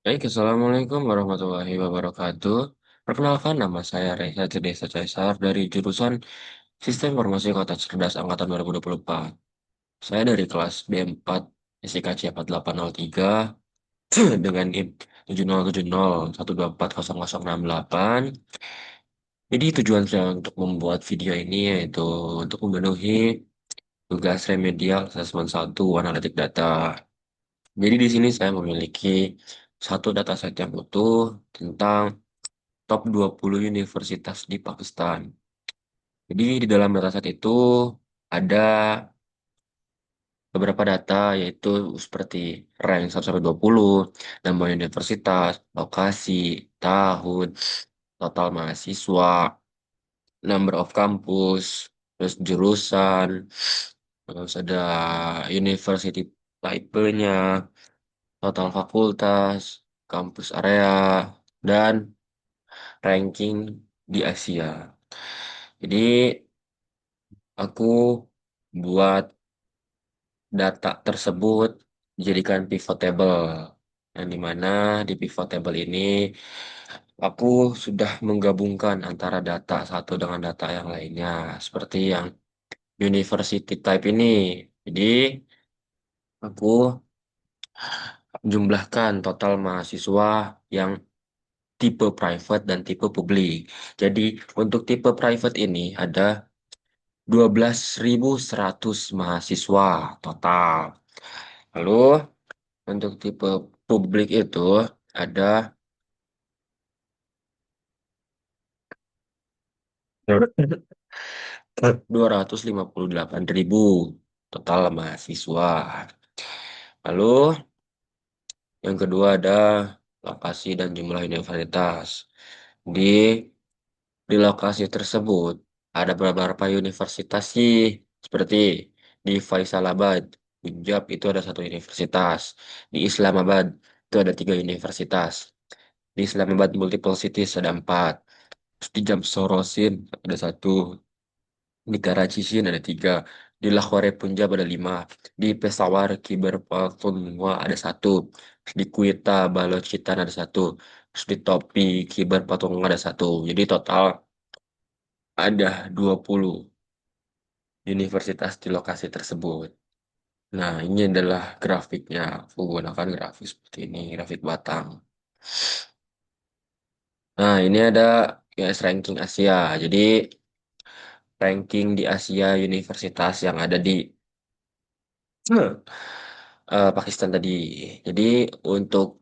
Baik, Assalamualaikum warahmatullahi wabarakatuh. Perkenalkan, nama saya Reza Cedesa Caesar dari jurusan Sistem Informasi Kota Cerdas Angkatan 2024. Saya dari kelas B4 SIKC 4803 dengan NIM 7070124068. Jadi tujuan saya untuk membuat video ini yaitu untuk memenuhi tugas remedial asesmen 1 analitik data. Jadi di sini saya memiliki satu dataset yang utuh tentang top 20 universitas di Pakistan. Jadi di dalam dataset itu ada beberapa data yaitu seperti rank 1 sampai 20, nama universitas, lokasi, tahun, total mahasiswa, number of campus, terus jurusan, terus ada university type-nya, total fakultas, kampus area, dan ranking di Asia. Jadi aku buat data tersebut dijadikan pivot table. Yang dimana di pivot table ini aku sudah menggabungkan antara data satu dengan data yang lainnya. Seperti yang university type ini. Jadi aku jumlahkan total mahasiswa yang tipe private dan tipe publik. Jadi untuk tipe private ini ada 12.100 mahasiswa total. Lalu untuk tipe publik itu ada 258.000 total mahasiswa. Lalu yang kedua ada lokasi dan jumlah universitas. Di di lokasi tersebut ada beberapa universitas sih, seperti di Faisalabad, Punjab itu ada satu universitas. Di Islamabad itu ada tiga universitas. Di Islamabad Multiple Cities ada empat. Terus di Jamsorosin ada satu. Di Karachi Shin ada tiga. Di Lahore Punjab ada lima. Di Peshawar Khyber Pakhtunkhwa ada satu. Terus di Quetta Balochistan ada satu. Terus di Topi Khyber Pakhtunkhwa ada satu. Jadi total ada 20 universitas di lokasi tersebut. Nah, ini adalah grafiknya. Aku gunakan grafik seperti ini, grafik batang. Nah, ini ada US ranking Asia. Jadi, ranking di Asia universitas yang ada di Pakistan tadi. Jadi untuk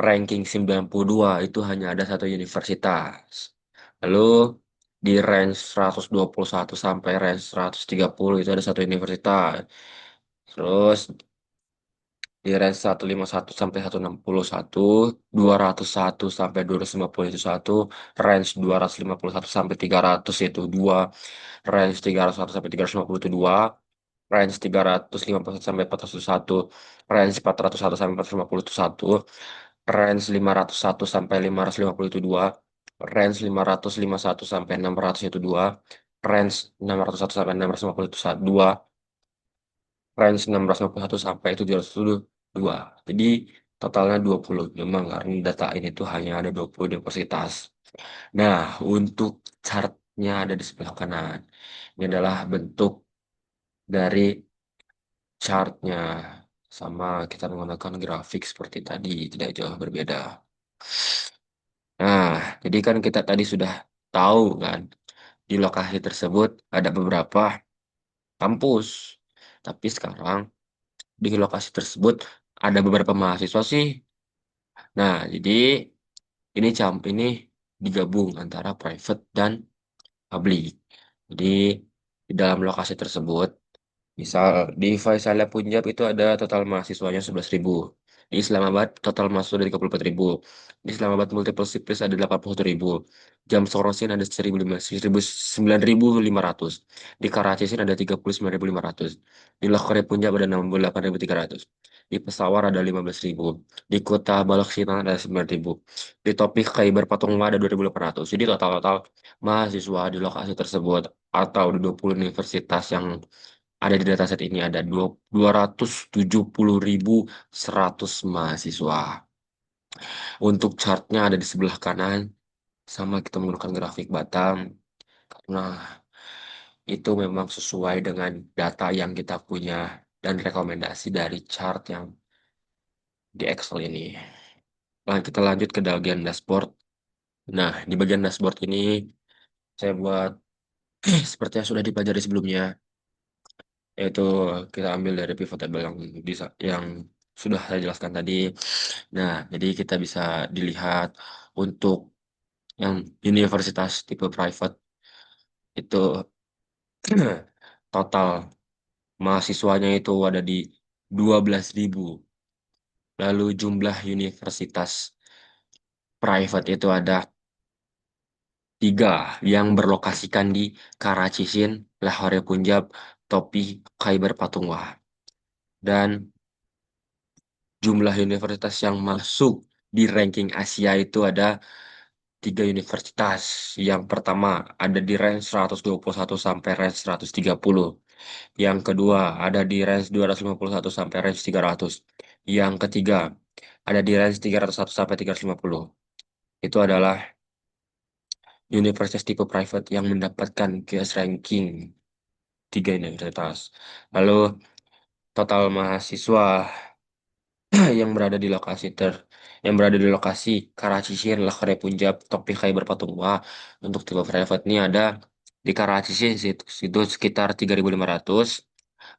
ranking 92 itu hanya ada satu universitas. Lalu di range 121 sampai range 130 itu ada satu universitas. Terus di range 151 sampai 161, 201 sampai 250 itu satu, range 251 sampai 300 itu dua, range 301 sampai 350 itu dua, range 351 sampai 401, range 401 sampai 450 itu satu, range 501 sampai 550 itu dua, range 551 sampai 600 itu dua, range 601 sampai 650 itu dua, range 651 sampai 700 itu dua. Jadi totalnya 20. Memang karena data ini tuh hanya ada 20 universitas. Nah, untuk chartnya ada di sebelah kanan. Ini adalah bentuk dari chartnya, sama kita menggunakan grafik seperti tadi, tidak jauh berbeda. Nah, jadi kan kita tadi sudah tahu kan, di lokasi tersebut ada beberapa kampus. Tapi sekarang di lokasi tersebut ada beberapa mahasiswa sih. Nah, jadi ini digabung antara private dan public. Jadi di dalam lokasi tersebut, misal di Faisalia Punjab itu ada total mahasiswanya 11.000. Di Islamabad total mahasiswa ada 34.000. Di Islamabad Multiple Cities ada 81.000. Jam Sorosin ada 9.500. Di Karachi Sin ada 39.500. Di Lahore Punjab ada 68.300. Di Peshawar ada 15.000. Di kota Balochistan ada 9.000. Di Topik Khyber Pakhtunkhwa ada 2.800. Jadi total-total mahasiswa di lokasi tersebut atau di 20 universitas yang ada di dataset ini ada 270.100 mahasiswa. Untuk chartnya ada di sebelah kanan, sama kita menggunakan grafik Batam. Nah, itu memang sesuai dengan data yang kita punya dan rekomendasi dari chart yang di Excel ini. Nah, kita lanjut ke bagian dashboard. Nah, di bagian dashboard ini saya buat seperti yang sudah dipelajari sebelumnya, yaitu kita ambil dari pivot table yang sudah saya jelaskan tadi. Nah, jadi kita bisa dilihat untuk yang universitas tipe private itu total mahasiswanya itu ada di 12.000. Lalu jumlah universitas private itu ada tiga yang berlokasikan di Karachi, Sindh, Lahore, Punjab, Topi, Khyber Pakhtunkhwa. Dan jumlah universitas yang masuk di ranking Asia itu ada tiga universitas. Yang pertama ada di range 121 sampai range 130. Yang kedua ada di range 251 sampai range 300. Yang ketiga ada di range 301 sampai 350. Itu adalah universitas tipe private yang mendapatkan QS ranking tiga universitas. Lalu total mahasiswa yang berada di yang berada di lokasi Karachi, Shin, Lahore, Punjab, Topi, Khyber Pakhtunkhwa untuk tipe private ini ada di Karachi Shin itu sekitar 3.500.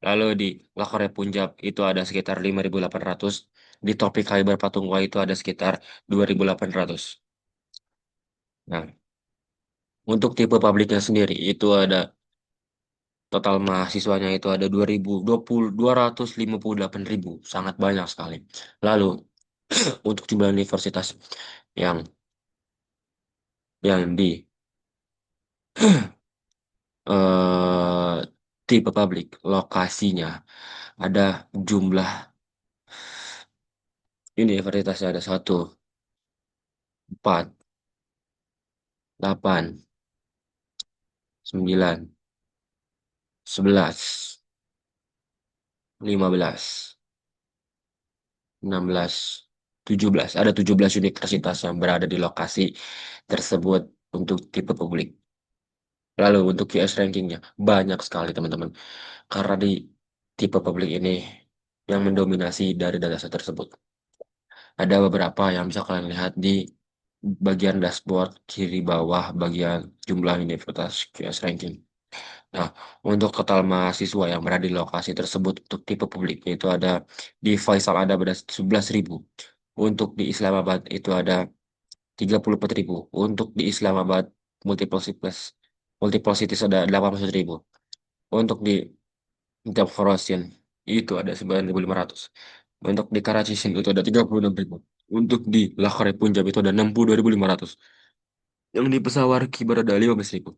Lalu di Lahore, Punjab itu ada sekitar 5.800. Di Topi, Khyber Pakhtunkhwa itu ada sekitar 2.800. Nah, untuk tipe publiknya sendiri itu ada total mahasiswanya itu ada 258.000, sangat banyak sekali. Lalu untuk jumlah universitas yang di eh, tipe publik lokasinya ada jumlah universitasnya ada 1, 4, 8, 9, 11, 15, 16, 17. Ada 17 universitas yang berada di lokasi tersebut untuk tipe publik. Lalu untuk QS rankingnya banyak sekali teman-teman. Karena di tipe publik ini yang mendominasi dari dataset tersebut. Ada beberapa yang bisa kalian lihat di bagian dashboard kiri bawah bagian jumlah universitas QS ranking. Nah, untuk total mahasiswa yang berada di lokasi tersebut untuk tipe publik itu ada di Faisal ada pada 11.000. Untuk di Islamabad itu ada 34.000. Untuk di Islamabad multiple cities, multiple cities ada 80.000. Untuk di Jam Horizon itu ada 9.500. Untuk di Karachi Shin itu ada 36.000. Untuk di Lahore Punjab itu ada 62.500. Yang di Pesawar Kibar ada 15.000.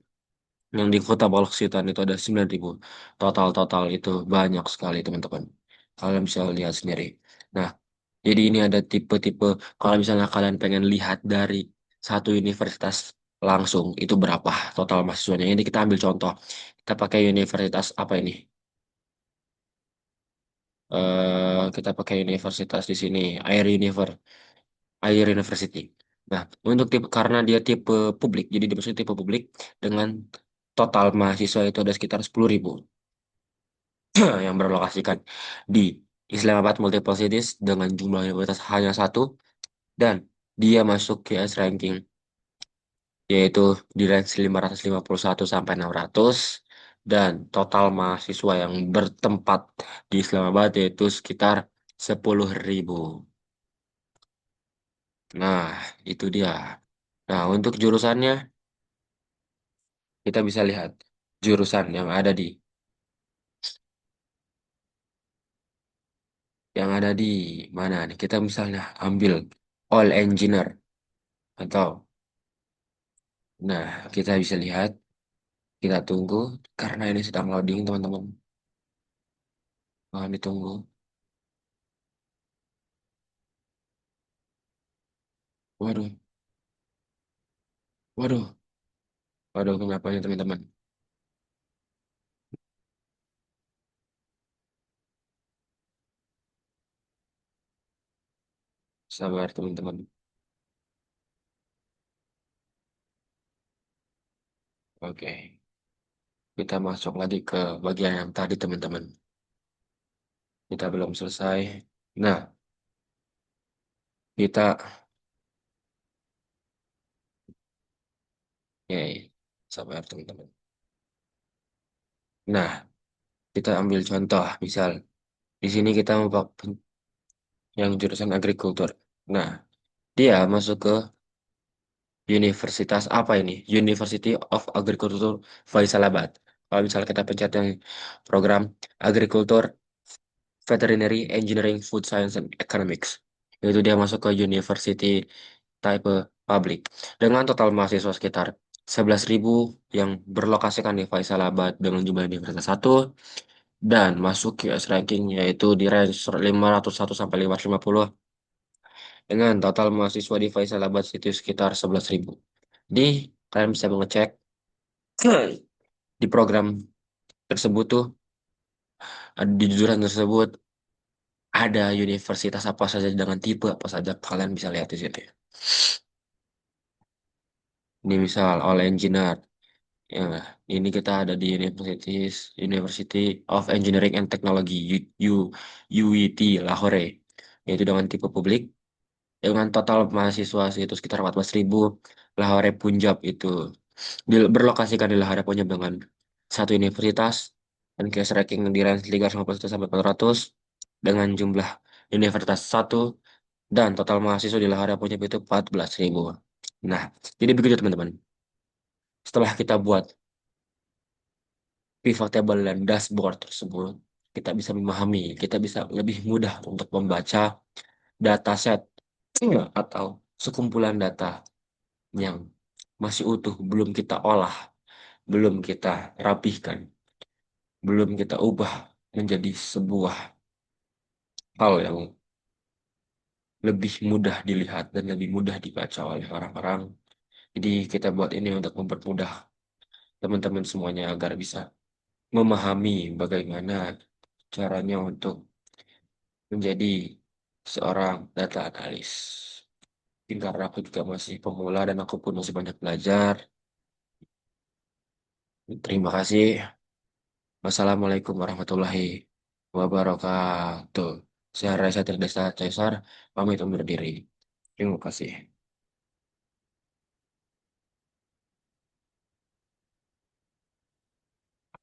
Yang di Kota Baloksitan itu ada 9.000. Total-total itu banyak sekali teman-teman. Kalian bisa lihat sendiri. Nah, jadi ini ada tipe-tipe. Kalau misalnya kalian pengen lihat dari satu universitas langsung itu berapa total mahasiswanya. Ini kita ambil contoh. Kita pakai universitas apa ini? Kita pakai universitas di sini, Air University. Nah, untuk tipe karena dia tipe publik, jadi dia maksudnya tipe publik dengan total mahasiswa itu ada sekitar 10.000 yang berlokasikan di Islamabad Multiple Cities dengan jumlah universitas hanya satu dan dia masuk QS ranking yaitu di range 551 sampai 600 dan total mahasiswa yang bertempat di Islamabad yaitu sekitar 10.000. Nah, itu dia. Nah, untuk jurusannya kita bisa lihat jurusan yang ada di mana nih? Kita misalnya ambil all engineer atau nah, kita bisa lihat, kita tunggu karena ini sedang loading, teman-teman. Mohon ditunggu. Waduh, waduh, waduh, kenapa ini, teman-teman? Sabar teman-teman. Oke, kita masuk lagi ke bagian yang tadi teman-teman. Kita belum selesai. Nah, kita, ya, sabar teman-teman. Nah, kita ambil contoh, misal di sini kita mau yang jurusan agrikultur. Nah, dia masuk ke universitas apa ini? University of Agriculture Faisalabad. Kalau misalnya kita pencet yang program Agriculture, Veterinary Engineering, Food Science, and Economics. Itu dia masuk ke University type public. Dengan total mahasiswa sekitar 11.000 yang berlokasikan di Faisalabad dengan jumlah universitas satu dan masuk QS ranking yaitu di range 501 sampai 550 dengan total mahasiswa di Faisalabad itu sekitar 11.000. Jadi kalian bisa mengecek di program tersebut tuh di jurusan tersebut ada universitas apa saja dengan tipe apa saja kalian bisa lihat di situ. Ini misal All Engineer. Ya, ini kita ada di University of Engineering and Technology UIT Lahore, yaitu dengan tipe publik dengan total mahasiswa itu sekitar 14.000. Lahore Punjab itu berlokasikan di Lahore Punjab dengan satu universitas dan case ranking di range 350 sampai 400 dengan jumlah universitas satu dan total mahasiswa di Lahore Punjab itu 14.000. Nah, jadi begitu teman-teman. Setelah kita buat pivot table dan dashboard tersebut, kita bisa memahami, kita bisa lebih mudah untuk membaca dataset atau sekumpulan data yang masih utuh, belum kita olah, belum kita rapihkan, belum kita ubah menjadi sebuah hal yang lebih mudah dilihat dan lebih mudah dibaca oleh orang-orang. Jadi kita buat ini untuk mempermudah teman-teman semuanya agar bisa memahami bagaimana caranya untuk menjadi seorang data analis. Mungkin karena aku juga masih pemula dan aku pun masih banyak belajar. Terima kasih. Wassalamualaikum warahmatullahi wabarakatuh. Saya Reza Tridesta Caesar, pamit undur diri. Terima kasih.